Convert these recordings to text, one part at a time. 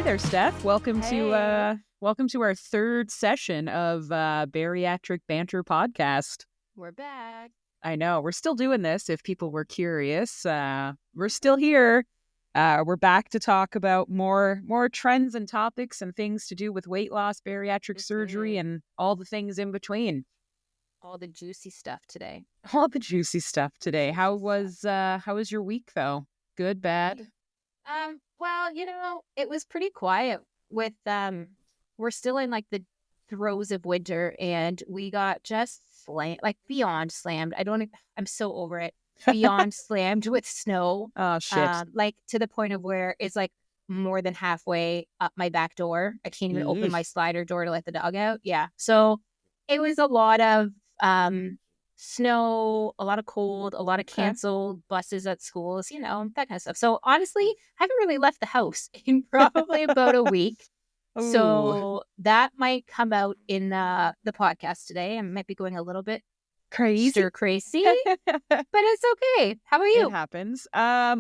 there, Steph. Welcome Hey. to our third session of Bariatric Banter podcast. We're back. I know we're still doing this. If people were curious, we're still here. We're back to talk about more trends and topics and things to do with weight loss, bariatric surgery, and all the things in between. All the juicy stuff today. All the juicy stuff today. How was your week though? Good, bad? Well, it was pretty quiet with we're still in like the throes of winter and we got just beyond slammed. I'm so over it. Beyond slammed with snow. Oh shit. Like to the point of where it's like more than halfway up my back door. I can't even open my slider door to let the dog out. Yeah. So it was a lot of snow, a lot of cold, a lot of canceled buses at schools, that kind of stuff. So honestly, I haven't really left the house in probably about a week. Ooh. So that might come out in the podcast today. I might be going a little bit crazy, but it's okay. How about you? It happens.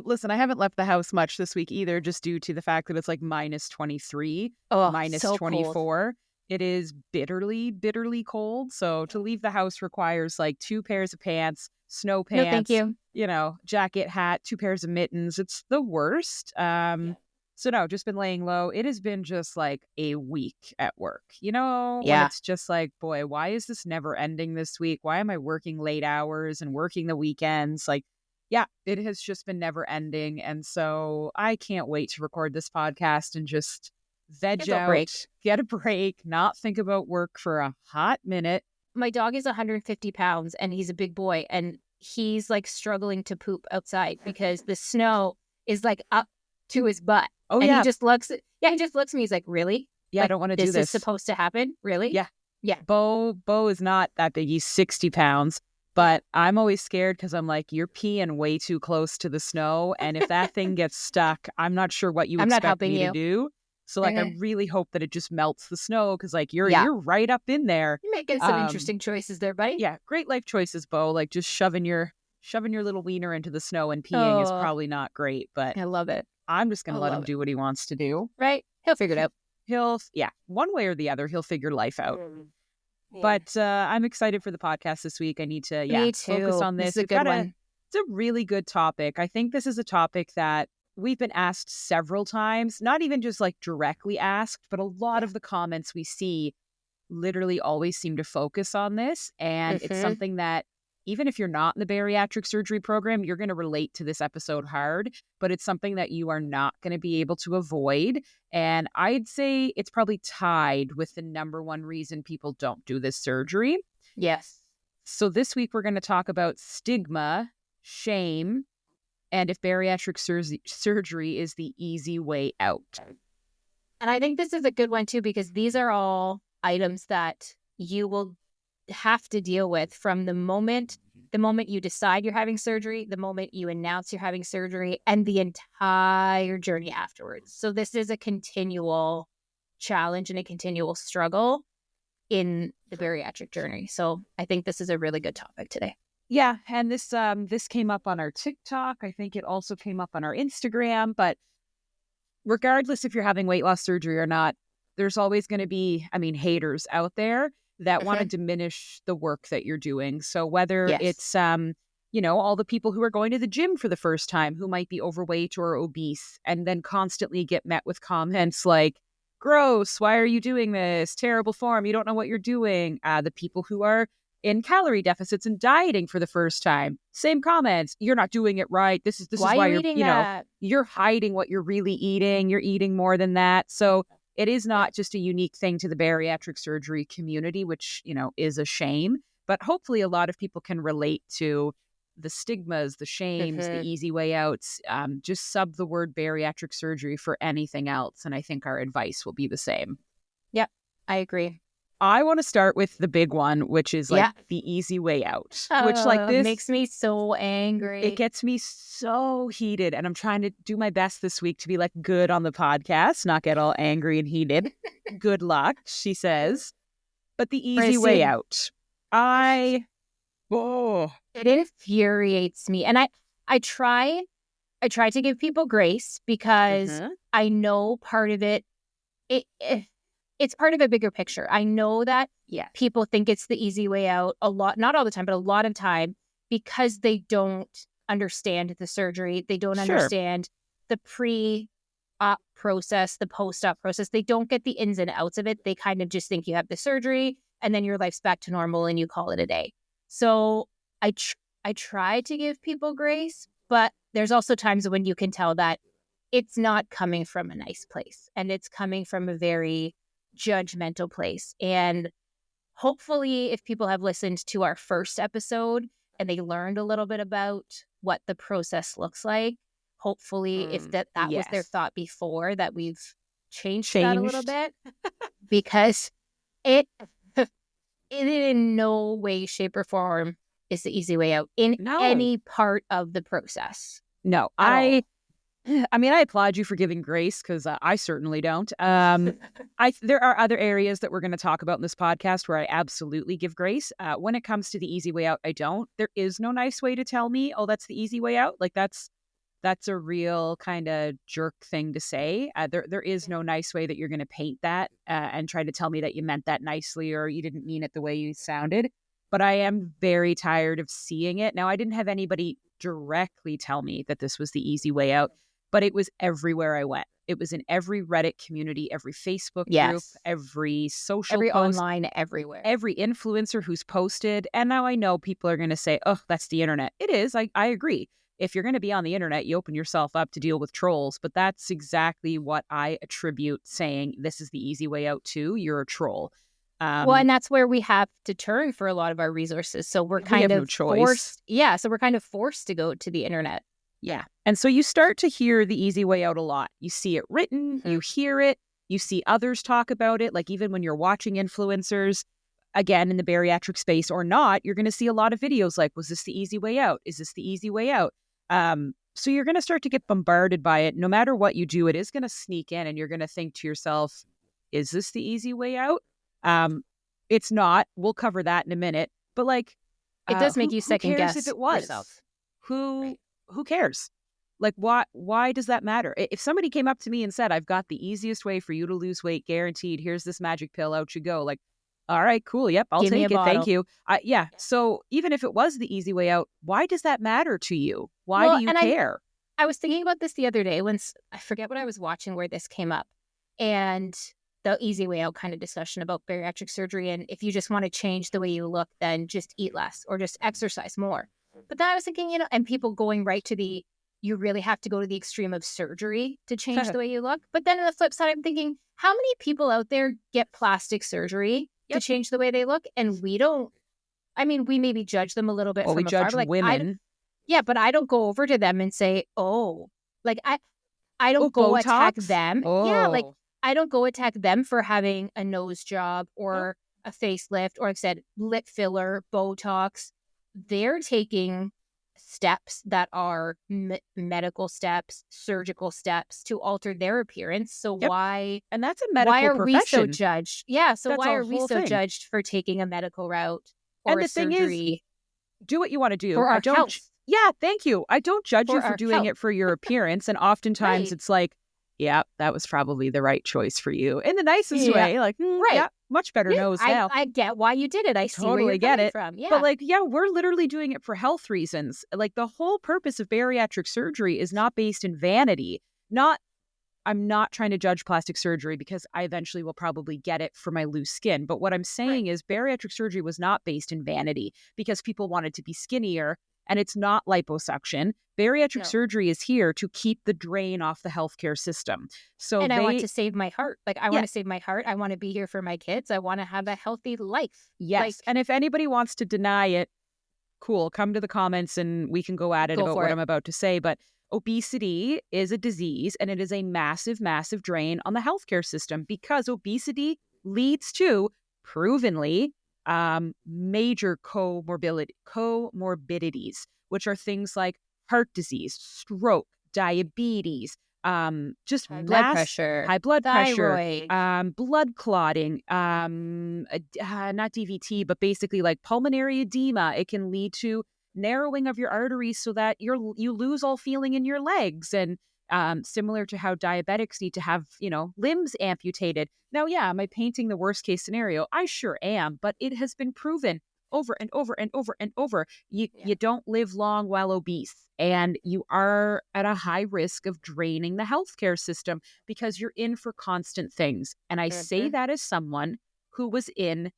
Listen, I haven't left the house much this week either, just due to the fact that it's like minus 23, minus so 24. Cold. It is bitterly, bitterly cold. So to leave the house requires like 2 pairs of pants, snow pants, no, thank you. Jacket, hat, 2 pairs of mittens. It's the worst. So no, just been laying low. It has been just like a week at work, when it's just like, boy, why is this never ending this week? Why am I working late hours and working the weekends? Like, yeah, it has just been never ending. And so I can't wait to record this podcast and just get a break, not think about work for a hot minute. My dog is 150 pounds and he's a big boy and he's like struggling to poop outside because the snow is like up to his butt. Oh, and yeah. He just looks at me. He's like, really? Yeah, like, I don't want to do this. This is supposed to happen? Really? Yeah. Yeah. Bo is not that big. He's 60 pounds. But I'm always scared because I'm like, you're peeing way too close to the snow. And if that thing gets stuck, I'm not sure what you expect me to do. So like, I really hope that it just melts the snow because like you're right up in there. You're making some interesting choices there, buddy. Yeah, great life choices, Bo. Like just shoving your little wiener into the snow and peeing is probably not great. But I love it. I'm just gonna let him do what he wants to do. Right? He'll figure it out. One way or the other, he'll figure life out. Yeah. But I'm excited for the podcast this week. I need to focus on this. This is a good one. It's a really good topic. I think this is a topic that we've been asked several times, not even just like directly asked, but a lot of the comments we see literally always seem to focus on this. And it's something that even if you're not in the bariatric surgery program, you're going to relate to this episode hard, but it's something that you are not going to be able to avoid. And I'd say it's probably tied with the number one reason people don't do this surgery. Yes. So this week, we're going to talk about stigma, shame, and if bariatric surgery is the easy way out. And I think this is a good one too, because these are all items that you will have to deal with from the moment you decide you're having surgery, the moment you announce you're having surgery, and the entire journey afterwards. So this is a continual challenge and a continual struggle in the bariatric journey. So I think this is a really good topic today. Yeah, and this came up on our TikTok. I think it also came up on our Instagram. But regardless if you're having weight loss surgery or not, there's always going to be, haters out there that want to diminish the work that you're doing. So whether it's, all the people who are going to the gym for the first time who might be overweight or obese and then constantly get met with comments like, gross, why are you doing this? Terrible form. You don't know what you're doing. The people who are in calorie deficits and dieting for the first time, same comments. You're not doing it right. This is why you're, you're hiding what you're really eating. You're eating more than that. So it is not just a unique thing to the bariatric surgery community, which, is a shame. But hopefully a lot of people can relate to the stigmas, the shames, the easy way outs. Just sub the word bariatric surgery for anything else. And I think our advice will be the same. Yep, I agree. I want to start with the big one, which is like the easy way out, which like this makes me so angry. It gets me so heated, and I'm trying to do my best this week to be like good on the podcast, not get all angry and heated. Good luck, she says. But the easy way out, it infuriates me, and I try to give people grace because I know part of it it's part of a bigger picture. I know that people think it's the easy way out a lot, not all the time, but a lot of time, because they don't understand the surgery. They don't understand the pre-op process, the post-op process. They don't get the ins and outs of it. They kind of just think you have the surgery and then your life's back to normal and you call it a day. So I try to give people grace, but there's also times when you can tell that it's not coming from a nice place and it's coming from a very judgmental place. And hopefully, if people have listened to our first episode and they learned a little bit about what the process looks like, hopefully, if that was their thought before, that we've changed that a little bit, because it in no way, shape, or form is the easy way out in any part of the process. No, I mean, I applaud you for giving grace, because I certainly don't. There are other areas that we're going to talk about in this podcast where I absolutely give grace. When it comes to the easy way out, I don't. There is no nice way to tell me, oh, that's the easy way out. Like that's a real kind of jerk thing to say. There is no nice way that you're going to paint that and try to tell me that you meant that nicely or you didn't mean it the way you sounded. But I am very tired of seeing it. Now, I didn't have anybody directly tell me that this was the easy way out, but it was everywhere I went. It was in every Reddit community, every Facebook group, every social post, online, everywhere. Every influencer who's posted. And now I know people are going to say, oh, that's the internet. It is. I agree. If you're going to be on the internet, you open yourself up to deal with trolls. But that's exactly what I attribute saying this is the easy way out to. You're a troll. Well, and that's where we have to turn for a lot of our resources. So we're kind of forced. Yeah. So we're kind of forced to go to the internet. Yeah. And so you start to hear the easy way out a lot. You see it written, you hear it, you see others talk about it. Like even when you're watching influencers, again, in the bariatric space or not, you're going to see a lot of videos like, was this the easy way out? Is this the easy way out? So you're going to start to get bombarded by it. No matter what you do, it is going to sneak in and you're going to think to yourself, is this the easy way out? It's not. We'll cover that in a minute. But like, it does make you second guess if it was yourself. Who cares? Like, why does that matter? If somebody came up to me and said, I've got the easiest way for you to lose weight, guaranteed, here's this magic pill, out you go. Like, all right, cool. Yep, I'll take it. Thank you. Yeah. So even if it was the easy way out, why does that matter to you? Why do you care? I was thinking about this the other day when I forget what I was watching where this came up, and the easy way out kind of discussion about bariatric surgery. And if you just want to change the way you look, then just eat less or just exercise more. But then I was thinking, and people going right to you really have to go to the extreme of surgery to change the way you look. But then on the flip side, I'm thinking, how many people out there get plastic surgery to change the way they look? And we don't, we maybe judge them a little bit. Well, we judge women. But I don't go over to them and say, oh, like I don't go Botox? Attack them. Oh. Yeah, like I don't go attack them for having a nose job or a facelift or, like I said, lip filler, Botox. They're taking steps that are medical steps, surgical steps to alter their appearance. So why? And that's a medical profession. Why are we so judged? Yeah. So that's why are we so judged for taking a medical route or and the a surgery? Thing is, do what you want to do. For our health. Yeah, thank you. I don't judge you for doing it for your appearance. And oftentimes it's like, yeah, that was probably the right choice for you in the nicest way. Like, yeah, much better nose now. I get why you did it. I totally see where you're get it from. Yeah. But like, we're literally doing it for health reasons. Like the whole purpose of bariatric surgery is not based in vanity. I'm not trying to judge plastic surgery because I eventually will probably get it for my loose skin. But what I'm saying is bariatric surgery was not based in vanity because people wanted to be skinnier. And it's not liposuction. Bariatric surgery is here to keep the drain off the healthcare system. And I want to save my heart. Like, I want to save my heart. I want to be here for my kids. I want to have a healthy life. Yes. And if anybody wants to deny it, cool. Come to the comments and we can go at it about what I'm about to say. But obesity is a disease and it is a massive, massive drain on the healthcare system because obesity leads to, provenly, major comorbidities, which are things like heart disease, stroke, diabetes, just high blood pressure, blood clotting, not DVT, but basically like pulmonary edema. It can lead to narrowing of your arteries so that you lose all feeling in your legs. And similar to how diabetics need to have, limbs amputated. Now, yeah, am I painting the worst case scenario? I sure am, but it has been proven over and over and over and over. You don't live long while obese, and you are at a high risk of draining the healthcare system because you're in for constant things. And I say that as someone who was in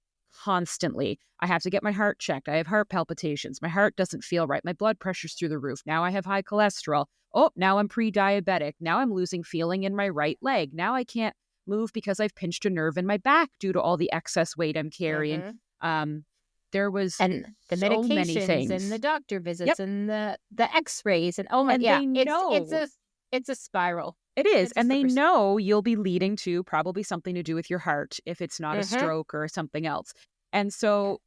constantly. I have to get my heart checked. I have heart palpitations. My heart doesn't feel right. My blood pressure's through the roof. Now I have high cholesterol. Oh, now I'm pre-diabetic. Now I'm losing feeling in my right leg. Now I can't move because I've pinched a nerve in my back due to all the excess weight I'm carrying. There was and the so many medications things. and the doctor visits and the x-rays and it's a spiral. It is. And they know you'll be leading to probably something to do with your heart if it's not a stroke or something else. And so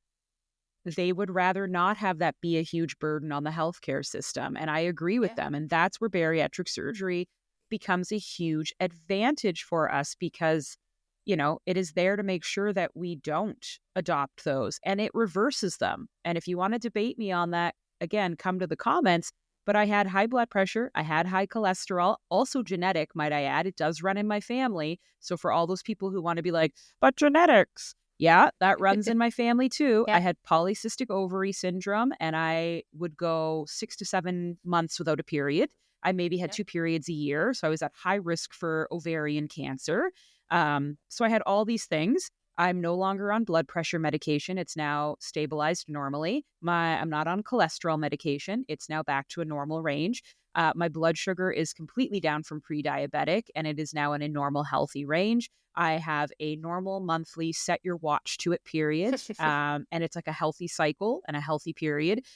they would rather not have that be a huge burden on the healthcare system. And I agree with them. And that's where bariatric surgery becomes a huge advantage for us because, it is there to make sure that we don't adopt those and it reverses them. And if you want to debate me on that, again, come to the comments. But I had high blood pressure. I had high cholesterol, also genetic, might I add. It does run in my family. So for all those people who want to be like, but genetics. Yeah, that runs in my family too. I had polycystic ovary syndrome and I would go 6 to 7 months without a period. I maybe had 2 periods a year. So I was at high risk for ovarian cancer. So I had all these things. I'm no longer on blood pressure medication. It's now stabilized normally. I'm not on cholesterol medication. It's now back to a normal range. My blood sugar is completely down from pre-diabetic, and it is now in a normal, healthy range. I have a normal monthly set your watch to it period, and it's like a healthy cycle and a healthy period.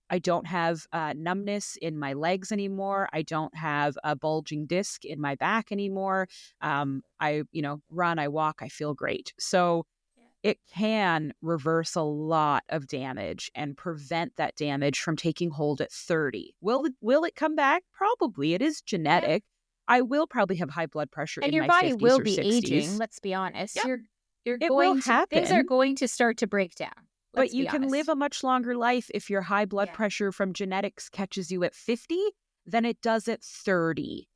I don't have numbness in my legs anymore. I don't have a bulging disc in my back anymore. I run, I walk, I feel great. So it can reverse a lot of damage and prevent that damage from taking hold at 30. Will it come back? Probably. It is genetic. I will probably have high blood pressure and in your my body 50s will or be 60s. aging. Let's be honest. Yep. You're it going will to happen. Things are going to start to break down. But you can live a much longer life if your high blood pressure from genetics catches you at 50 than it does at 30.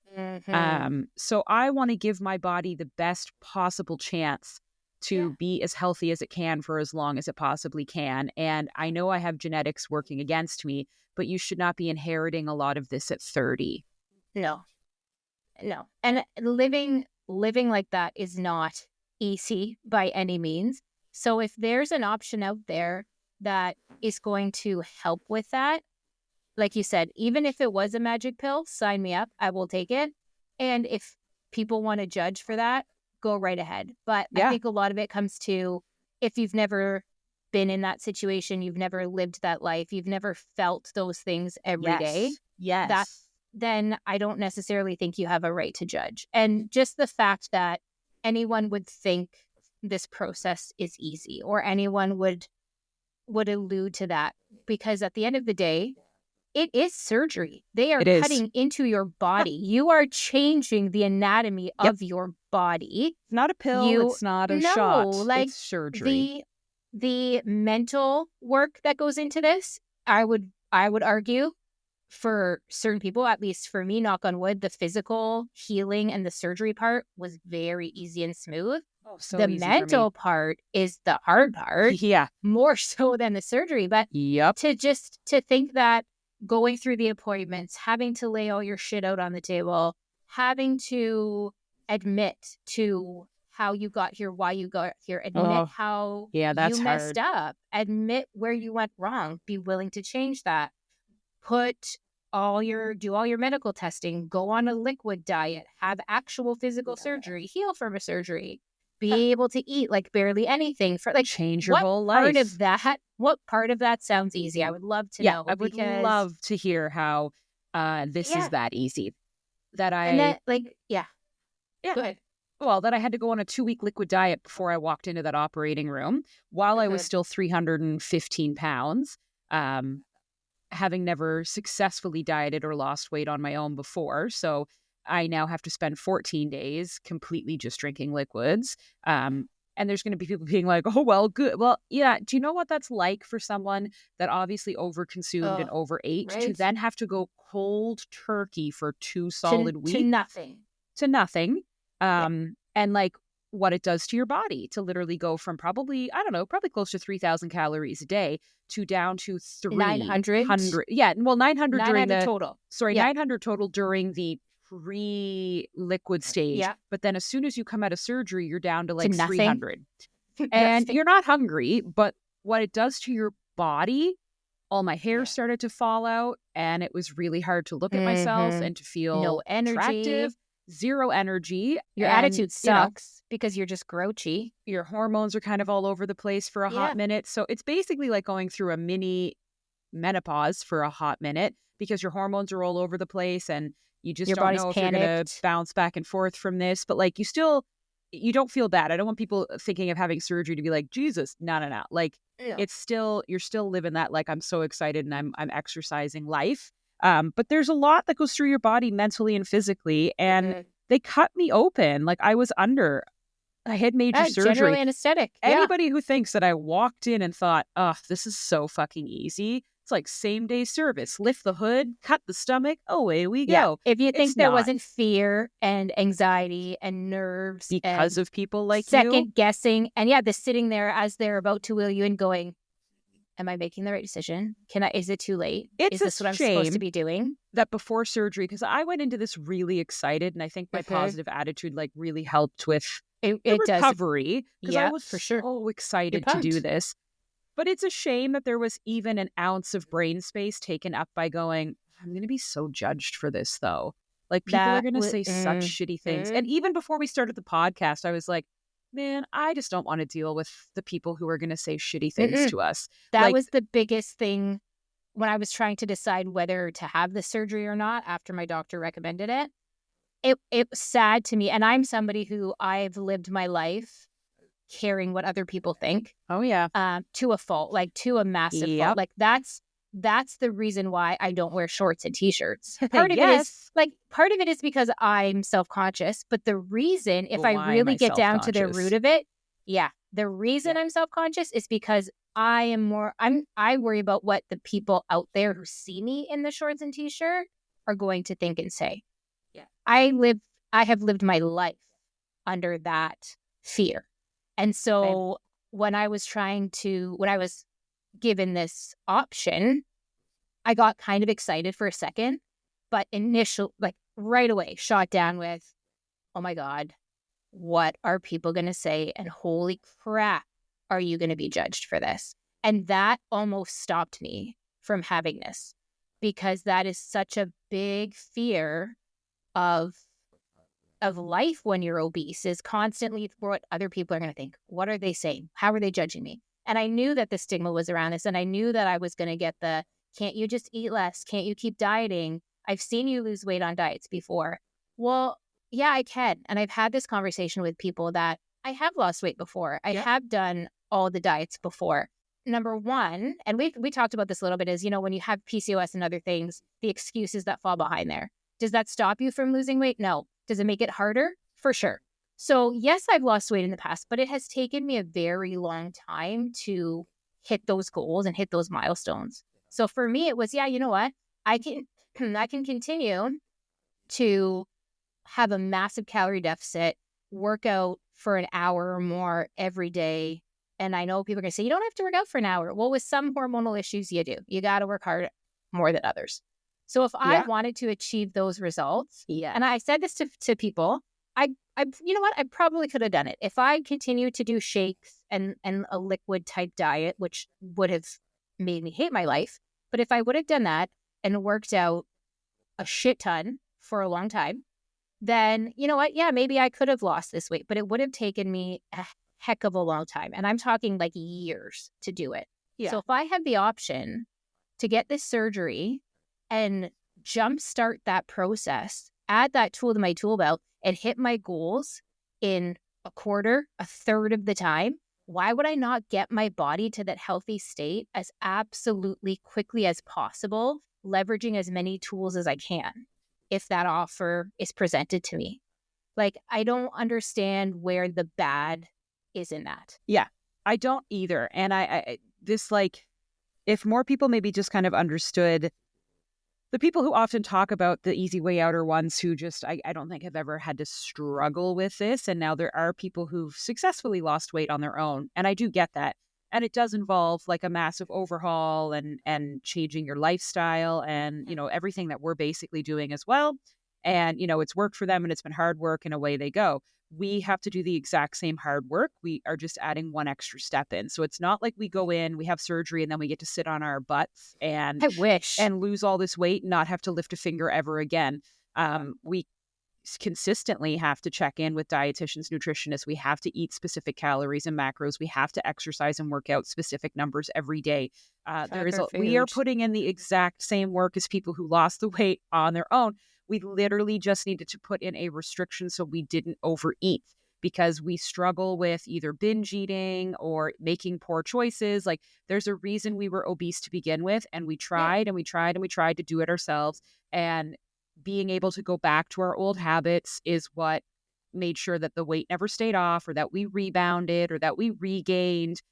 So I want to give my body the best possible chance to be as healthy as it can for as long as it possibly can. And I know I have genetics working against me, but you should not be inheriting a lot of this at 30. No. And living like that is not easy by any means. So if there's an option out there that is going to help with that, like you said, even if it was a magic pill, sign me up. I will take it. And if people want to judge for that, go right ahead. But I think a lot of it comes to if you've never been in that situation, you've never lived that life, you've never felt those things every day. Then I don't necessarily think you have a right to judge. And just the fact that anyone would think this process is easy or anyone would allude to that, because at the end of the day, it is surgery. They are cutting into your body. You are changing the anatomy of your body. It's not a pill. It's not a shot. It's surgery. The mental work that goes into this, I would argue, for certain people, at least for me, knock on wood, the physical healing and the surgery part was very easy and smooth. The mental part is the hard part. More so than the surgery. But to think that going through the appointments, having to lay all your shit out on the table, having to admit to how you got here, why you got here, admit how you messed up, admit where you went wrong, be willing to change that, do all your medical testing, go on a liquid diet, have actual physical surgery, heal from a surgery, be able to eat like barely anything, for like change your whole life. What part of that sounds easy? I would love to know. I would love to hear how this is that easy. Go ahead. Well, that I had to go on a 2-week liquid diet before I walked into that operating room while I was still 315 pounds, having never successfully dieted or lost weight on my own before. So I now have to spend 14 days completely just drinking liquids. And And there's going to be people being like, oh, well, good. Well, yeah. Do you know what that's like for someone that obviously overconsumed and overate to then have to go cold turkey for 2 solid weeks? To nothing. To nothing. And like what it does to your body to literally go from probably, I don't know, probably close to 3,000 calories a day to down to 900. 900. Yeah. Well, 900 during the total. 900 total during the pre-liquid stage. Yeah. But then as soon as you come out of surgery, you're down to like To nothing. 300. And you're not hungry, but what it does to your body, all my hair started to fall out, and it was really hard to look at myself and to feel no energy, attractive, zero energy. Your attitude sucks because you're just grouchy. Your hormones are kind of all over the place for a hot minute. So it's basically like going through a mini menopause for a hot minute because your hormones are all over the place and you just don't know if you're going to bounce back and forth from this. But like you don't feel bad. I don't want people thinking of having surgery to be like, Jesus, no. Like it's still, you're still living that like I'm so excited and I'm exercising life. But there's a lot that goes through your body mentally and physically. And they cut me open. Like I had major surgery. General anesthetic. Anybody who thinks that I walked in and thought, oh, this is so fucking easy. It's like same day service. Lift the hood, cut the stomach. Away we go. If you think there wasn't fear and anxiety and nerves because of people like second guessing and the sitting there as they're about to wheel you in going, am I making the right decision? Is it too late? Is this what I'm supposed to be doing? That before surgery, because I went into this really excited and I think my positive attitude like really helped with the recovery because I was so excited to do this. But it's a shame that there was even an ounce of brain space taken up by going, I'm going to be so judged for this, though. Like, people are going to say such shitty things. And even before we started the podcast, I was like, man, I just don't want to deal with the people who are going to say shitty things to us. That was the biggest thing when I was trying to decide whether to have the surgery or not after my doctor recommended it. It was sad to me. And I'm somebody who I've lived my life caring what other people think. Oh, yeah. To a fault, like to a massive fault. Like that's the reason why I don't wear shorts and t-shirts. Part of it is because I'm self-conscious, but the reason, if I really get down to the root of it, the reason I'm self-conscious is because I worry about what the people out there who see me in the shorts and t-shirt are going to think and say. Yeah. I have lived my life under that fear. And so when I was given this option, I got kind of excited for a second, but right away shot down with, oh my God, what are people going to say? And holy crap, are you going to be judged for this? And that almost stopped me from having this because that is such a big fear of life when you're obese is constantly what other people are going to think. What are they saying? How are they judging me? And I knew that the stigma was around this, and I knew that I was going to get can't you just eat less? Can't you keep dieting? I've seen you lose weight on diets before. Well, yeah, I can. And I've had this conversation with people that I have lost weight before. I have done all the diets before. Number one, and we talked about this a little bit, is, when you have PCOS and other things, the excuses that fall behind there. Does that stop you from losing weight? No. Does it make it harder? For sure. So yes, I've lost weight in the past, but it has taken me a very long time to hit those goals and hit those milestones. So for me, it was, you know what? I can continue to have a massive calorie deficit, work out for an hour or more every day. And I know people are going to say, you don't have to work out for an hour. Well, with some hormonal issues, you do. You got to work hard more than others. So if I wanted to achieve those results, and I said this to people, I you know what? I probably could have done it. If I continued to do shakes and a liquid type diet, which would have made me hate my life. But if I would have done that and worked out a shit ton for a long time, then you know what? Yeah, maybe I could have lost this weight, but it would have taken me a heck of a long time. And I'm talking like years to do it. Yeah. So if I had the option to get this surgery and jumpstart that process, add that tool to my tool belt, and hit my goals in a third of the time, why would I not get my body to that healthy state as absolutely quickly as possible, leveraging as many tools as I can if that offer is presented to me? Like, I don't understand where the bad is in that. Yeah, I don't either. And this, like, if more people maybe just kind of understood, the people who often talk about the easy way out are ones who just, I don't think have ever had to struggle with this. And now there are people who've successfully lost weight on their own. And I do get that. And it does involve like a massive overhaul and changing your lifestyle and, you know, everything that we're basically doing as well. And, you know, it's worked for them and it's been hard work and away they go. We have to do the exact same hard work. We are just adding one extra step in. So it's not like we go in, we have surgery, and then we get to sit on our butts and I wish. and lose all this weight and not have to lift a finger ever again. We consistently have to check in with dietitians, nutritionists. We have to eat specific calories and macros. We have to exercise and work out specific numbers every day. We are putting in the exact same work as people who lost the weight on their own. We literally just needed to put in a restriction so we didn't overeat, because we struggle with either binge eating or making poor choices. Like, there's a reason we were obese to begin with, and we tried and we tried and we tried to do it ourselves. And being able to go back to our old habits is what made sure that the weight never stayed off, or that we rebounded, or that we regained.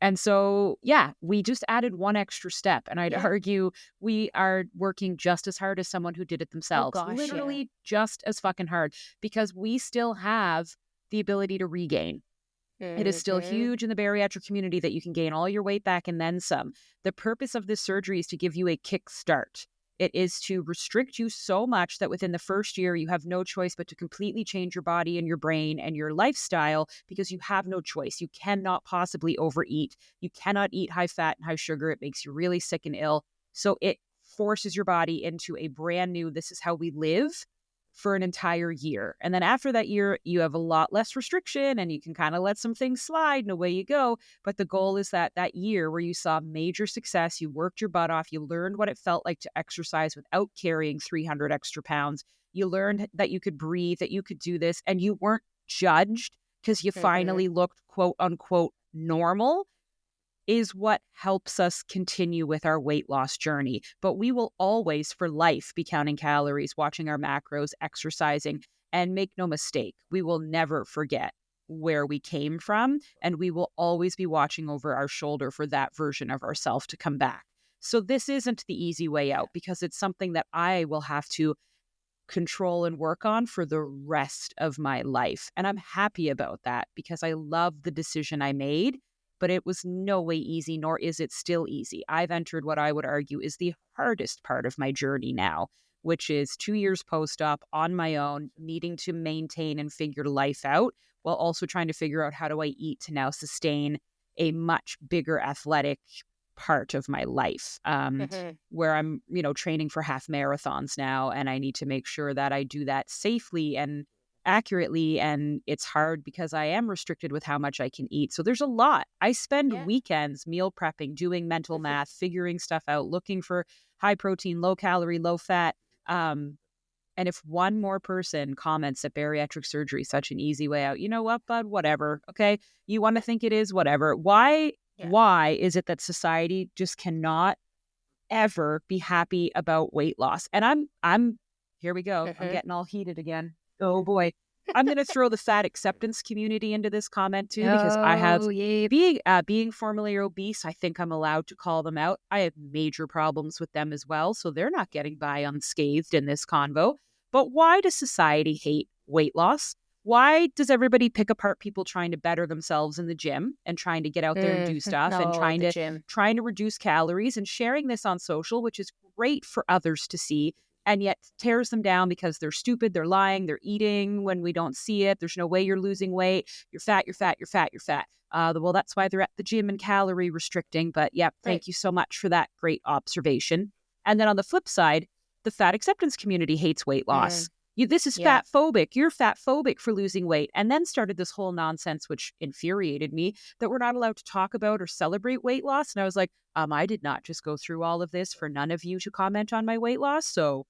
And so, yeah, we just added one extra step. And I'd argue we are working just as hard as someone who did it themselves. Oh, gosh, literally just as fucking hard, because we still have the ability to regain. It is still huge in the bariatric community that you can gain all your weight back and then some. The purpose of this surgery is to give you a kickstart. It is to restrict you so much that within the first year, you have no choice but to completely change your body and your brain and your lifestyle, because you have no choice. You cannot possibly overeat. You cannot eat high fat and high sugar. It makes you really sick and ill. So it forces your body into a brand new, this is how we live, for an entire year. And then after that year, you have a lot less restriction and you can kind of let some things slide and away you go. But the goal is that year where you saw major success, you worked your butt off, you learned what it felt like to exercise without carrying 300 extra pounds. You learned that you could breathe, that you could do this, and you weren't judged because you finally looked quote unquote normal, is what helps us continue with our weight loss journey. But we will always, for life, be counting calories, watching our macros, exercising, and make no mistake, we will never forget where we came from, and we will always be watching over our shoulder for that version of ourselves to come back. So this isn't the easy way out, because it's something that I will have to control and work on for the rest of my life. And I'm happy about that, because I love the decision I made. But it was no way easy, nor is it still easy. I've entered what I would argue is the hardest part of my journey now, which is 2 years post-op on my own, needing to maintain and figure life out, while also trying to figure out how do I eat to now sustain a much bigger athletic part of my life, where I'm, training for half marathons now, and I need to make sure that I do that safely and accurately. And it's hard because I am restricted with how much I can eat. So there's a lot. I spend weekends meal prepping, doing mental math, figuring stuff out, looking for high protein, low calorie, low fat. And if one more person comments that bariatric surgery is such an easy way out, you know what, bud, whatever. Okay. You want to think it is, whatever. Why is it that society just cannot ever be happy about weight loss? And I'm here we go. I'm getting all heated again. Oh boy. I'm going to throw the fat acceptance community into this comment too, because I have, being formerly obese, I think I'm allowed to call them out. I have major problems with them as well. So they're not getting by unscathed in this convo. But why does society hate weight loss? Why does everybody pick apart people trying to better themselves in the gym and trying to get out there and do stuff and trying to reduce calories and sharing this on social, which is great for others to see, and yet tears them down because they're stupid, they're lying, they're eating when we don't see it. There's no way you're losing weight. You're fat, you're fat, you're fat, you're fat. Well, that's why they're at the gym and calorie restricting. But thank you so much for that great observation. And then on the flip side, the fat acceptance community hates weight loss. This is fat phobic. You're fat phobic for losing weight. And then started this whole nonsense, which infuriated me, that we're not allowed to talk about or celebrate weight loss. And I was like, I did not just go through all of this for none of you to comment on my weight loss. So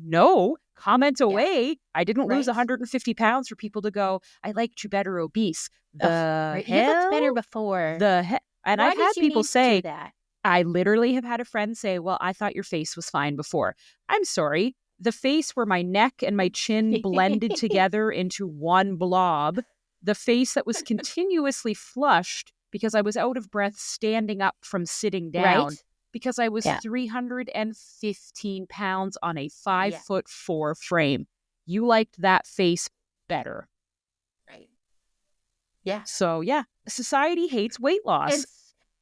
no, comment away. I didn't lose 150 pounds for people to go, I liked you better obese. You looked better before. And I've had people say that. I literally have had a friend say, well, I thought your face was fine before. I'm sorry. The face where my neck and my chin blended together into one blob the face that was continuously flushed because I was out of breath standing up from sitting down. Right. Because I was 315 pounds on a 5'4" frame. You liked that face better. Right. Yeah. So yeah, society hates weight loss.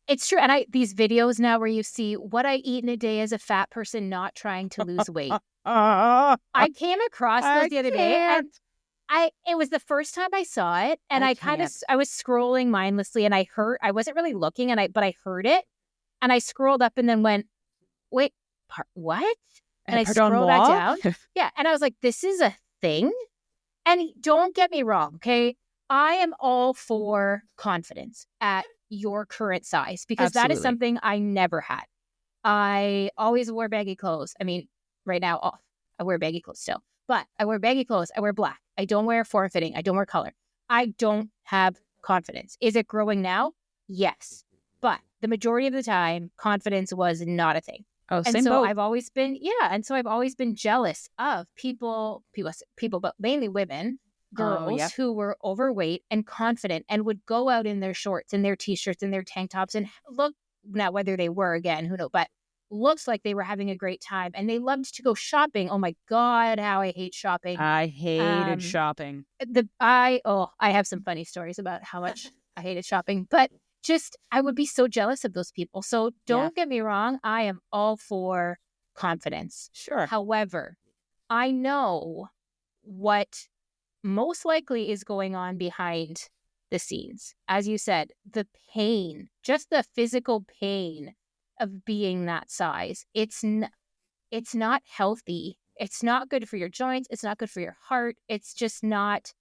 It's true. And these videos now where you see what I eat in a day as a fat person not trying to lose weight. I came across those the other day, and it was the first time I saw it, and I was scrolling mindlessly, and I wasn't really looking, but I heard it, and I scrolled up and then went, wait, what? And I scrolled back down. Yeah. And I was like, this is a thing. And don't get me wrong. Okay. I am all for confidence at your current size, because that is something I never had. I always wore baggy clothes. I mean, right now, I wear baggy clothes still, but I wear baggy clothes. I wear black. I don't wear form-fitting. I don't wear color. I don't have confidence. Is it growing now? Yes. But the majority of the time, confidence was not a thing. Oh, and same so boat. I've always been jealous of people, but mainly women, girls who were overweight and confident and would go out in their shorts and their t-shirts and their tank tops and look, now whether they were, again, who knows, but looks like they were having a great time, and they loved to go shopping. Oh my God, how I hate shopping. I hated shopping. I have some funny stories about how much I hated shopping, but I would be so jealous of those people. So don't get me wrong. I am all for confidence. Sure. However, I know what most likely is going on behind the scenes. As you said, the pain, just the physical pain of being that size. It's not healthy. It's not good for your joints. It's not good for your heart. It's just not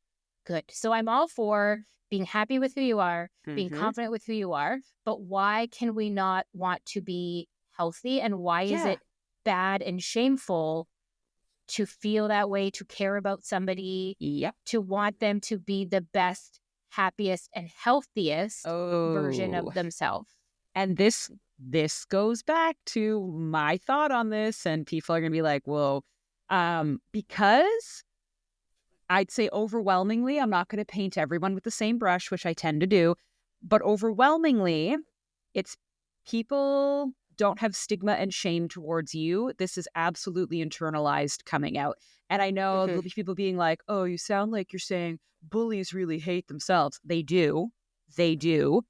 good. So I'm all for being happy with who you are, being confident with who you are, but why can we not want to be healthy? And why is it bad and shameful to feel that way, to care about somebody, to want them to be the best, happiest, and healthiest version of themselves? And this goes back to my thought on this, and people are going to be like, whoa, because I'd say overwhelmingly, I'm not going to paint everyone with the same brush, which I tend to do, but overwhelmingly, it's people don't have stigma and shame towards you. This is absolutely internalized coming out. And I know there'll be people being like, oh, you sound like you're saying bullies really hate themselves. They do. They do.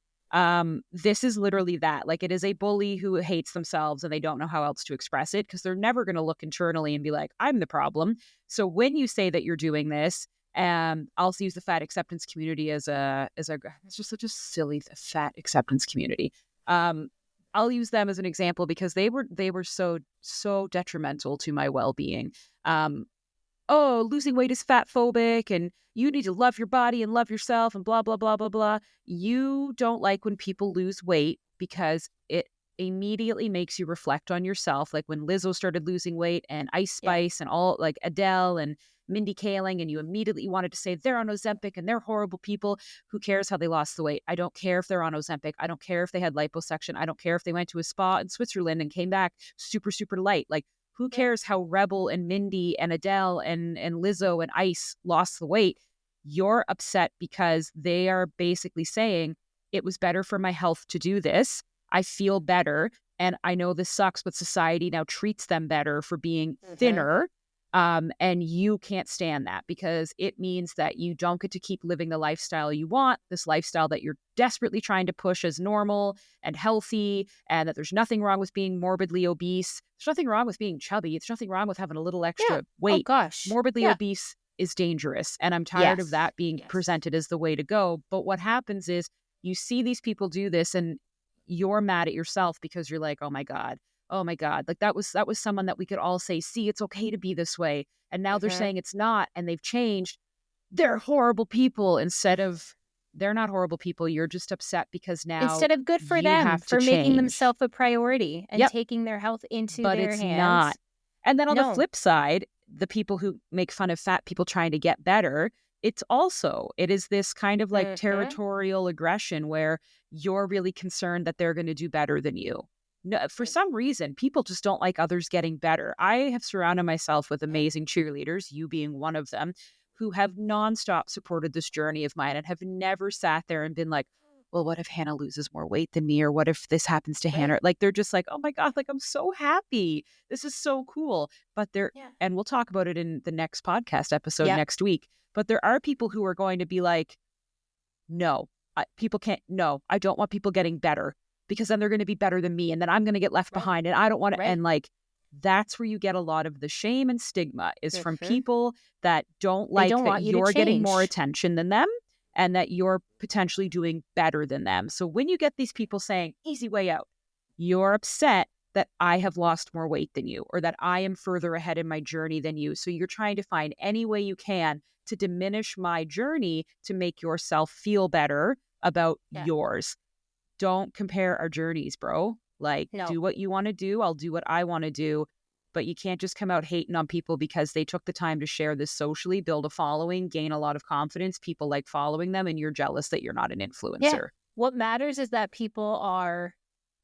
This is literally that. Like, it is a bully who hates themselves and they don't know how else to express it, because they're never going to look internally and be like, I'm the problem. So when you say that you're doing this, I'll also use the fat acceptance community as it's just such a silly fat acceptance community. I'll use them as an example because they were so detrimental to my well-being. Oh, losing weight is fat phobic and you need to love your body and love yourself and blah, blah, blah, blah, blah. You don't like when people lose weight because it immediately makes you reflect on yourself. Like when Lizzo started losing weight and Ice Spice and all, like Adele and Mindy Kaling, and you immediately wanted to say they're on Ozempic and they're horrible people. Who cares how they lost the weight? I don't care if they're on Ozempic. I don't care if they had liposuction. I don't care if they went to a spa in Switzerland and came back super, super light. Like, who cares how Rebel and Mindy and Adele and Lizzo and Ice lost the weight? You're upset because they are basically saying it was better for my health to do this. I feel better. And I know this sucks, but society now treats them better for being thinner. And you can't stand that because it means that you don't get to keep living the lifestyle you want, this lifestyle that you're desperately trying to push as normal and healthy, and that there's nothing wrong with being morbidly obese. There's nothing wrong with being chubby. There's nothing wrong with having a little extra weight. Oh, gosh. Morbidly obese is dangerous. And I'm tired of that being presented as the way to go. But what happens is you see these people do this and you're mad at yourself because you're like, oh my God, like that was someone that we could all say, see, it's okay to be this way. And now they're saying it's not, and they've changed. They're horrible people instead of they're not horrible people. You're just upset because now instead of good for them for making themselves a priority and taking their health into their hands. But it's not. And then on the flip side, the people who make fun of fat people trying to get better, it is this kind of like territorial aggression where you're really concerned that they're going to do better than you. No, for some reason, people just don't like others getting better. I have surrounded myself with amazing cheerleaders, you being one of them, who have nonstop supported this journey of mine and have never sat there and been like, well, what if Hannah loses more weight than me? Or what if this happens to Hannah? Like, they're just like, oh my God, like, I'm so happy. This is so cool. But and we'll talk about it in the next podcast episode next week. But there are people who are going to be like, no, people can't, no, I don't want people getting better because then they're going to be better than me. And then I'm going to get left behind and I don't want to. And like, that's where you get a lot of the shame and stigma is from people that don't like that you're getting more attention than them and that you're potentially doing better than them. So when you get these people saying, easy way out, you're upset that I have lost more weight than you or that I am further ahead in my journey than you. So you're trying to find any way you can to diminish my journey to make yourself feel better about yours. Don't compare our journeys, bro. Like, do what you want to do. I'll do what I want to do. But you can't just come out hating on people because they took the time to share this socially, build a following, gain a lot of confidence. People like following them and you're jealous that you're not an influencer. Yeah. What matters is that people are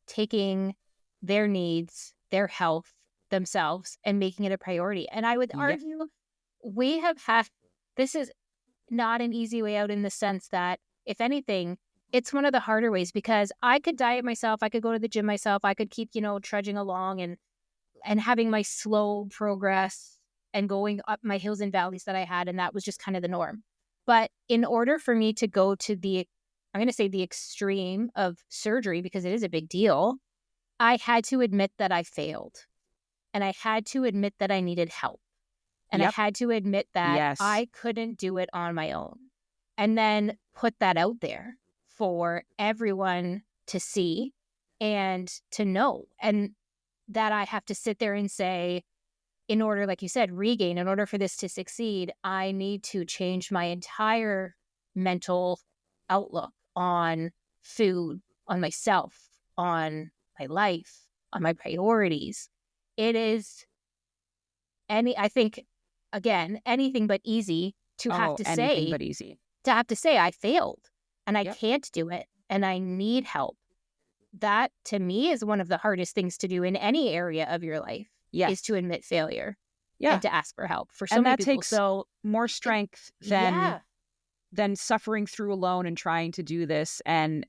taking their needs, their health, themselves, and making it a priority. And I would argue we have had, this is not an easy way out in the sense that, if anything, it's one of the harder ways because I could diet myself, I could go to the gym myself, I could keep, trudging along and having my slow progress and going up my hills and valleys that I had. And that was just kind of the norm. But in order for me to go to I'm going to say the extreme of surgery, because it is a big deal, I had to admit that I failed. And I had to admit that I needed help. And I had to admit that I couldn't do it on my own. And then put that out there for everyone to see and to know. And that I have to sit there and say, in order, like you said, in order for this to succeed, I need to change my entire mental outlook on food, on myself, on my life, on my priorities. It is I think, again, anything but easy to have to say. Anything but easy. To have to say I failed and I can't do it and I need help. That, to me, is one of the hardest things to do in any area of your life, is to admit failure and to ask for help. For so many people, takes more strength than suffering through alone and trying to do this. And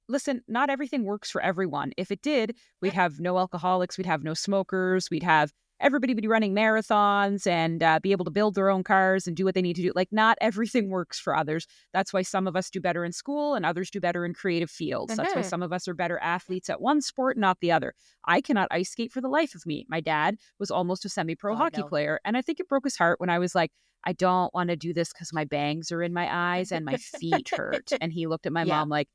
listen, not everything works for everyone. If it did, we'd have no alcoholics, we'd have no smokers, we'd have everybody be running marathons and be able to build their own cars and do what they need to do. Like, not everything works for others. That's why some of us do better in school and others do better in creative fields. That's why some of us are better athletes at one sport, not the other. I cannot ice skate for the life of me. My dad was almost a semi-pro hockey player. And I think it broke his heart when I was like, I don't want to do this because my bangs are in my eyes and my feet hurt. And he looked at my mom like,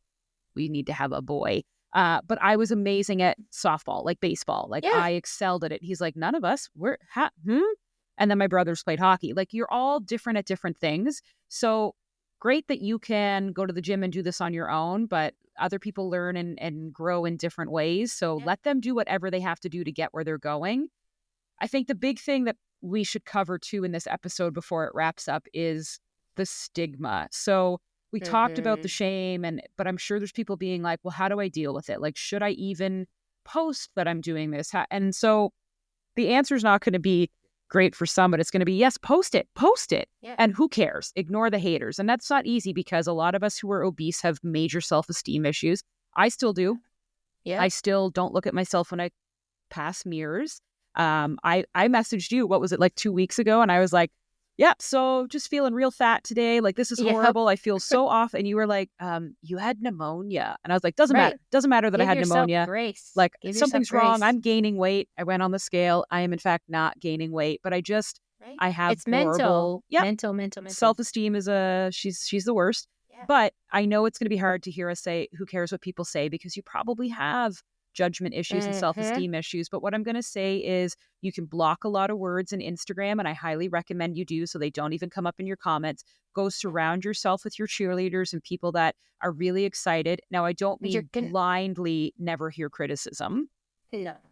we need to have a boy. But I was amazing at softball, like baseball. Like, I excelled at it. He's like, none of us, And then my brothers played hockey. Like, you're all different at different things. So great that you can go to the gym and do this on your own, but other people learn and grow in different ways. So let them do whatever they have to do to get where they're going. I think the big thing that we should cover too in this episode before it wraps up is the stigma. So we talked about the shame, but I'm sure there's people being like, well, how do I deal with it? Like, should I even post that I'm doing this? And so the answer is not going to be great for some, but it's going to be, yes, post it. Yeah. And who cares? Ignore the haters. And that's not easy because a lot of us who are obese have major self-esteem issues. I still do. Yeah. I still don't look at myself when I pass mirrors. I messaged you, what was it, like 2 weeks ago? And I was like, so just feeling real fat today. Like, this is horrible. I feel so off. And you were like, you had pneumonia. And I was like, doesn't matter that I had pneumonia. Grace. Like, something's wrong. I'm gaining weight. I went on the scale. I am in fact not gaining weight, but I have it's mental. Mental. Self-esteem is she's the worst. Yeah. But I know it's going to be hard to hear us say, who cares what people say? Because you probably have judgment issues and self-esteem issues. But what I'm going to say is you can block a lot of words in Instagram, and I highly recommend you do so they don't even come up in your comments. Go surround yourself with your cheerleaders and people that are really excited. Now, I don't mean blindly never hear criticism,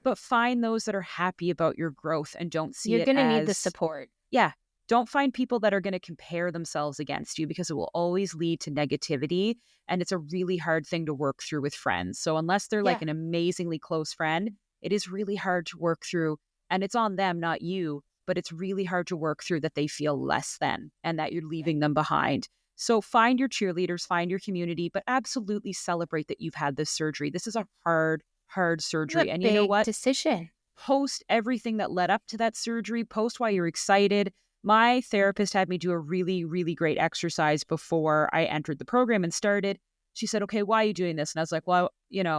but find those that are happy about your growth and don't see You're going to need the support. Yeah. Don't find people that are going to compare themselves against you because it will always lead to negativity. And it's a really hard thing to work through with friends. So unless they're like an amazingly close friend, it is really hard to work through. And it's on them, not you, but it's really hard to work through that they feel less than and that you're leaving them behind. So find your cheerleaders, find your community, but absolutely celebrate that you've had this surgery. This is a hard surgery. And you know what? Decision. Post everything that led up to that surgery, post why you're excited. My therapist had me do a really, really great exercise before I entered the program and started. She said, okay, why are you doing this? And I was like, well,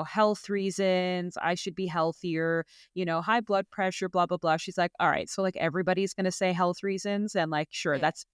health reasons. I should be healthier, high blood pressure, blah, blah, blah. She's like, all right. So like everybody's going to say health reasons. And like, sure, that's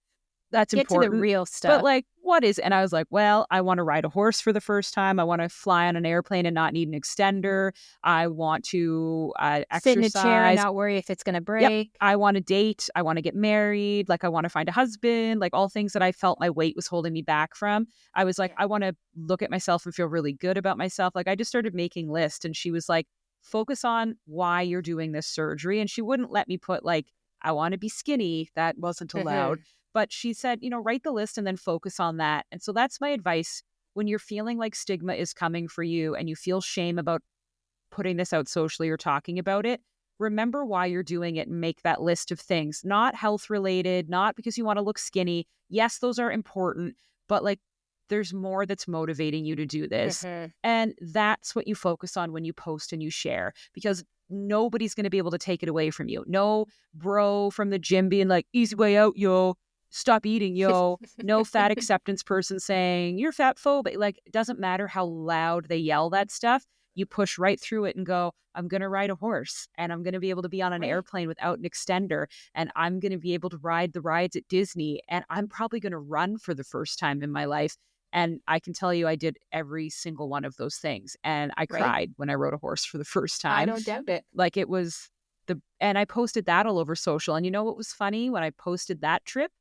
Get important. To the real stuff. But like, what is, and I was like, well, I want to ride a horse for the first time. I want to fly on an airplane and not need an extender. I want to exercise. Sit in a chair and not worry if it's going to break. Yep. I want to date. I want to get married. Like I want to find a husband, like all things that I felt my weight was holding me back from. I was like, I want to look at myself and feel really good about myself. Like I just started making lists, and she was like, focus on why you're doing this surgery. And she wouldn't let me put like, I want to be skinny. That wasn't allowed. But she said, write the list and then focus on that. And so that's my advice when you're feeling like stigma is coming for you and you feel shame about putting this out socially or talking about it. Remember why you're doing it and make that list of things, not health related, not because you want to look skinny. Yes, those are important, but like there's more that's motivating you to do this. And that's what you focus on when you post and you share, because nobody's going to be able to take it away from you. No bro from the gym being like, easy way out, yo. Stop eating, yo. No fat acceptance person saying you're fat phobic. Like, it doesn't matter how loud they yell that stuff. You push right through it and go, I'm going to ride a horse, and I'm going to be able to be on an airplane without an extender, and I'm going to be able to ride the rides at Disney, and I'm probably going to run for the first time in my life. And I can tell you I did every single one of those things. And I cried when I rode a horse for the first time. I don't doubt it. Like it was and I posted that all over social. And you know what was funny? When I posted that trip,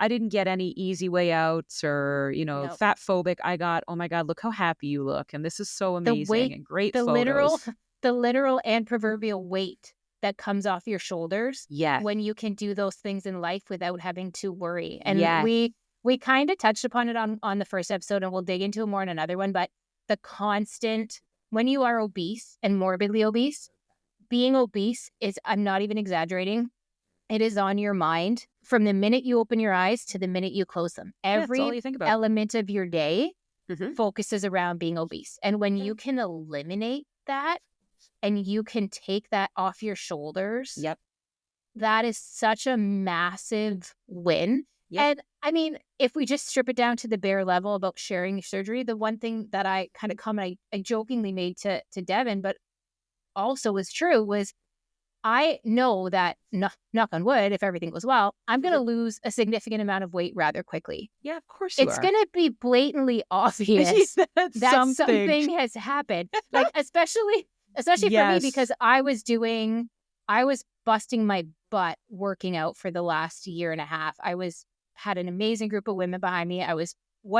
I didn't get any easy way outs or, fat phobic. I got, oh my God, look how happy you look. And this is so amazing and great photos. The literal and proverbial weight that comes off your shoulders. Yes. When you can do those things in life without having to worry. And we kind of touched upon it on the first episode, and we'll dig into it more in another one. But the constant, when you are obese and morbidly obese, being obese is, I'm not even exaggerating, it is on your mind from the minute you open your eyes to the minute you close them. Every element of your day focuses around being obese. And when you can eliminate that and you can take that off your shoulders, that is such a massive win. And I mean, if we just strip it down to the bare level about sharing surgery, the one thing that I kind of comment I jokingly made to Devin, but also was true, was I know that, knock on wood, if everything goes well, I'm going to lose a significant amount of weight rather quickly. Yeah, of course you are. It's going to be blatantly obvious that something has happened. Like, especially for me, because I was busting my butt working out for the last year and a half. Had an amazing group of women behind me.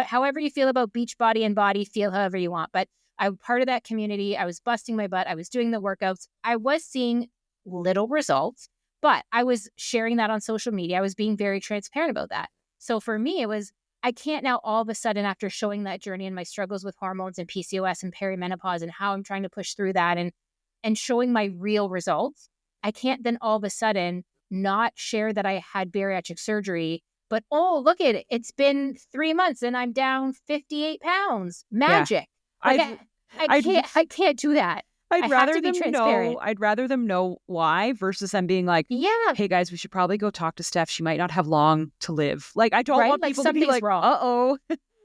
However you feel about Beachbody and Body, feel however you want. But I'm part of that community. I was busting my butt. I was doing the workouts. I was seeing little results, but I was sharing that on social media. I was being very transparent about that. So for me, it was, I can't now all of a sudden, after showing that journey and my struggles with hormones and PCOS and perimenopause and how I'm trying to push through that and showing my real results, I can't then all of a sudden not share that I had bariatric surgery, but oh, look at it. It's been 3 months and I'm down 58 pounds. Magic. Yeah. I can't do that. I'd rather them know why versus them being like, hey guys, we should probably go talk to Steph. She might not have long to live. Like, I don't want people to be like, uh-oh.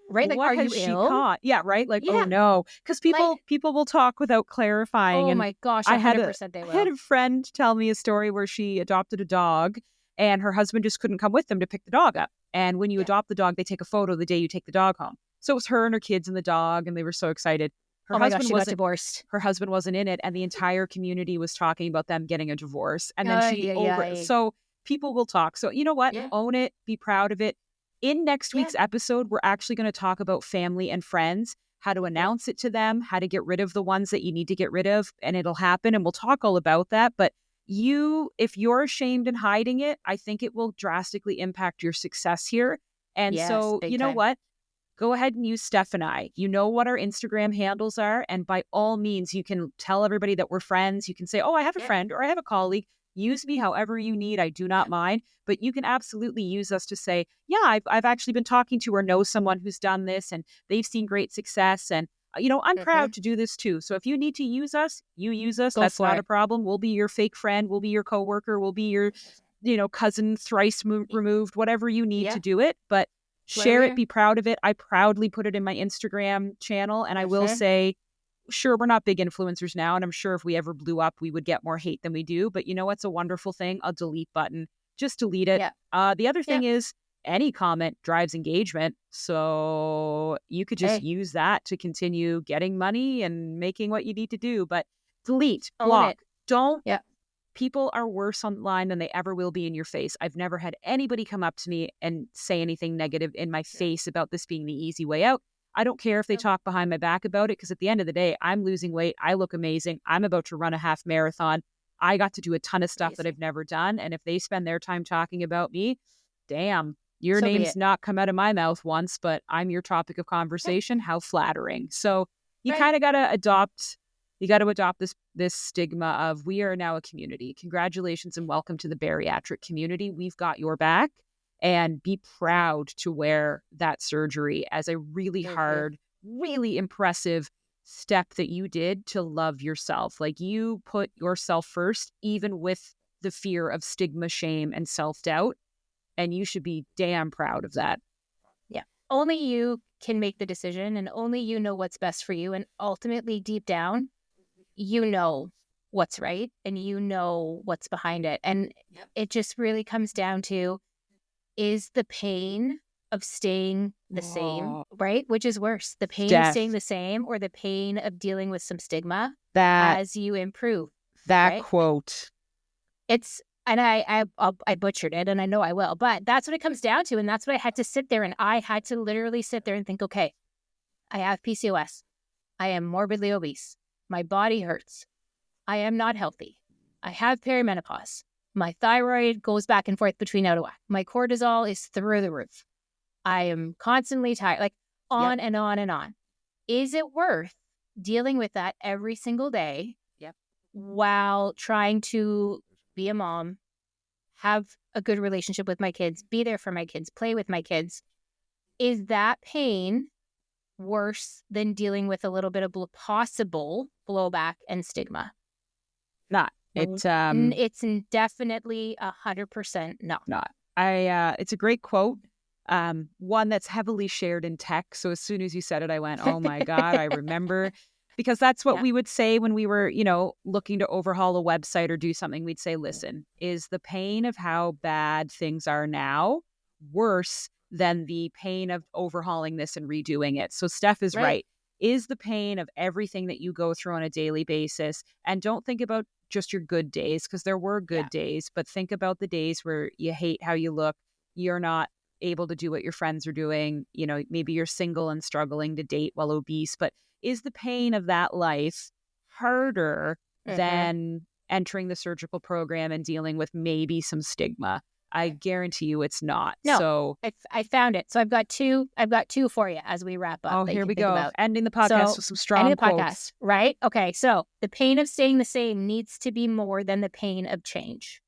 Right? Like, what are has you she ill? caught? Yeah, right? Like, oh no. Because people will talk without clarifying. Oh and my gosh, 100% they will. I had a friend tell me a story where she adopted a dog and her husband just couldn't come with them to pick the dog up. And when you adopt the dog, they take a photo the day you take the dog home. So it was her and her kids and the dog, and they were so excited. Her husband got divorced. Her husband wasn't in it, and the entire community was talking about them getting a divorce. And then so people will talk. So you know what? Yeah. Own it. Be proud of it. In next week's episode, we're actually going to talk about family and friends, how to announce it to them, how to get rid of the ones that you need to get rid of, and it'll happen. And we'll talk all about that. But if you're ashamed and hiding it, I think it will drastically impact your success here. And so, you know what? Go ahead and use Steph and I. You know what our Instagram handles are. And by all means, you can tell everybody that we're friends. You can say, oh, I have a friend or I have a colleague. use me however you need. I do not mind, but you can absolutely use us to say, yeah, I've actually been talking to or know someone who's done this and they've seen great success. And, I'm proud to do this too. So if you need to use us, you use us. Go That's for not it. a problem. We'll be your fake friend. We'll be your coworker. We'll be your, cousin thrice removed, whatever you need to do it. But share it, be proud of it. I proudly put it in my Instagram channel. And I will say, sure, we're not big influencers now. And I'm sure if we ever blew up, we would get more hate than we do. But you know what's a wonderful thing? A delete button. Just delete it. The other thing is any comment drives engagement. So you could just use that to continue getting money and making what you need to do. But delete, block. Don't. People are worse online than they ever will be in your face. I've never had anybody come up to me and say anything negative in my face about this being the easy way out. I don't care if they talk behind my back about it, because at the end of the day, I'm losing weight. I look amazing. I'm about to run a half marathon. I got to do a ton of stuff that I've never done. And if they spend their time talking about me, damn, your name's not come out of my mouth once, but I'm your topic of conversation. How flattering. So you kind of got to adopt this stigma of we are now a community. Congratulations and welcome to the bariatric community. We've got your back. And be proud to wear that surgery as a really hard, really impressive step that you did to love yourself. Like, you put yourself first, even with the fear of stigma, shame, and self-doubt. And you should be damn proud of that. Yeah. Only you can make the decision, and only you know what's best for you. And ultimately, deep down, you know what's right and you know what's behind it. And it just really comes down to, is the pain of staying the same, right? Which is worse, the pain of staying the same or the pain of dealing with some stigma as you improve? That quote. It's, and I butchered it, and I know I will, but that's what it comes down to. And that's what I had to sit there, and I had to literally sit there and think, okay, I have PCOS. I am morbidly obese. My body hurts. I am not healthy. I have perimenopause. My thyroid goes back and forth between out of whack. My cortisol is through the roof. I am constantly tired, like on and on and on. Is it worth dealing with that every single day while trying to be a mom, have a good relationship with my kids, be there for my kids, play with my kids? Is that pain worse than dealing with a little bit of possible blowback and stigma? Not. It's definitely 100% no. Not. It's a great quote. One that's heavily shared in tech. So as soon as you said it, I went, oh my God, I remember. Because that's what we would say when we were, looking to overhaul a website or do something. We'd say, listen, is the pain of how bad things are now worse than the pain of overhauling this and redoing it? So Steph is right. Is the pain of everything that you go through on a daily basis, and don't think about just your good days, because there were good days, but think about the days where you hate how you look, you're not able to do what your friends are doing, maybe you're single and struggling to date while obese, but is the pain of that life harder than entering the surgical program and dealing with maybe some stigma? I guarantee you it's not. No, so I found it. So I've got two for you as we wrap up. Oh, here we go. Ending the podcast with some strong quotes. Podcast, right? Okay. So the pain of staying the same needs to be more than the pain of change.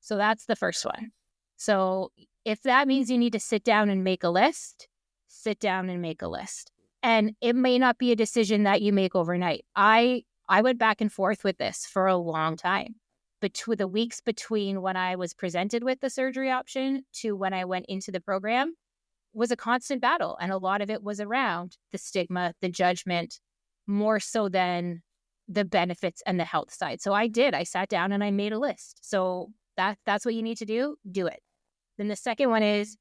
So that's the first one. So if that means you need to sit down and make a list, sit down and make a list. And it may not be a decision that you make overnight. I went back and forth with this for a long time. Between the weeks between when I was presented with the surgery option to when I went into the program was a constant battle. And a lot of it was around the stigma, the judgment, more so than the benefits and the health side. So I sat down and I made a list. So that's what you need to do it. Then the second one is,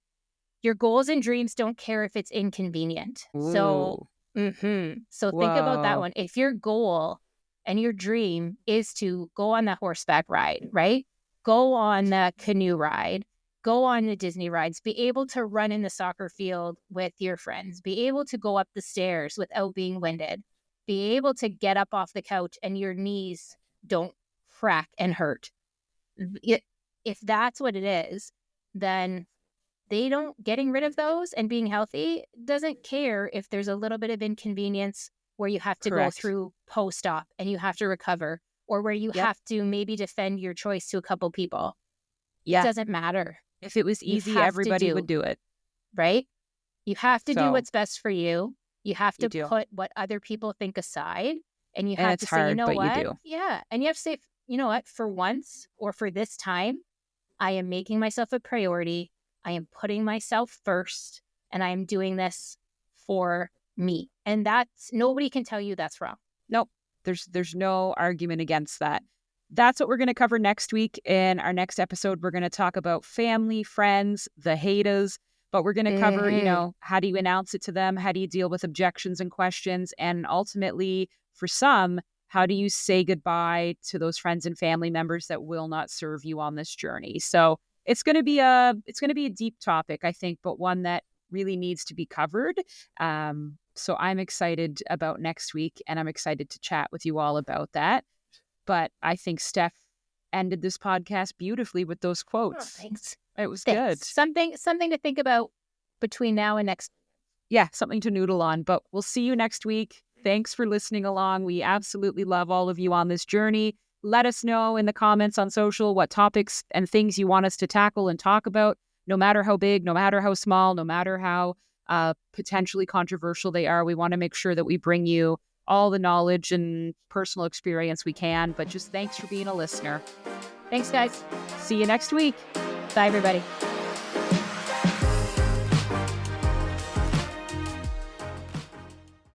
your goals and dreams don't care if it's inconvenient. Ooh. So think about that one. If your goal and your dream is to go on that horseback ride, right? Go on the canoe ride, go on the Disney rides, be able to run in the soccer field with your friends, be able to go up the stairs without being winded, be able to get up off the couch and your knees don't crack and hurt. If that's what it is, then getting rid of those and being healthy doesn't care if there's a little bit of inconvenience where you have to go through post-op and you have to recover, or where you have to maybe defend your choice to a couple people. Yeah. It doesn't matter. If it was easy, everybody would do it. Right? You have to do So, what's best for you. You have to do. put what other people think aside. And you And have it's to say, hard, you know but what? you do. Yeah. And you have to say, you know what? For once or for this time, I am making myself a priority. I am putting myself first. And I am doing this for me. And that's, nobody can tell you that's wrong. Nope. There's no argument against that. That's what we're going to cover next week. In our next episode, we're going to talk about family, friends, the haters, but we're going to cover, you know, how do you announce it to them? How do you deal with objections and questions? And ultimately, for some, how do you say goodbye to those friends and family members that will not serve you on this journey? So it's going to be a deep topic, I think, but one that really needs to be covered. So I'm excited about next week, and I'm excited to chat with you all about that. But I think Steph ended this podcast beautifully with those quotes. Oh, thanks. It was good. Something to think about between now and next. Yeah, something to noodle on. But we'll see you next week. Thanks for listening along. We absolutely love all of you on this journey. Let us know in the comments on social what topics and things you want us to tackle and talk about, no matter how big, no matter how small, no matter how potentially controversial they are. We want to make sure that we bring you all the knowledge and personal experience we can. But just thanks for being a listener. Thanks, guys. See you next week. Bye, everybody.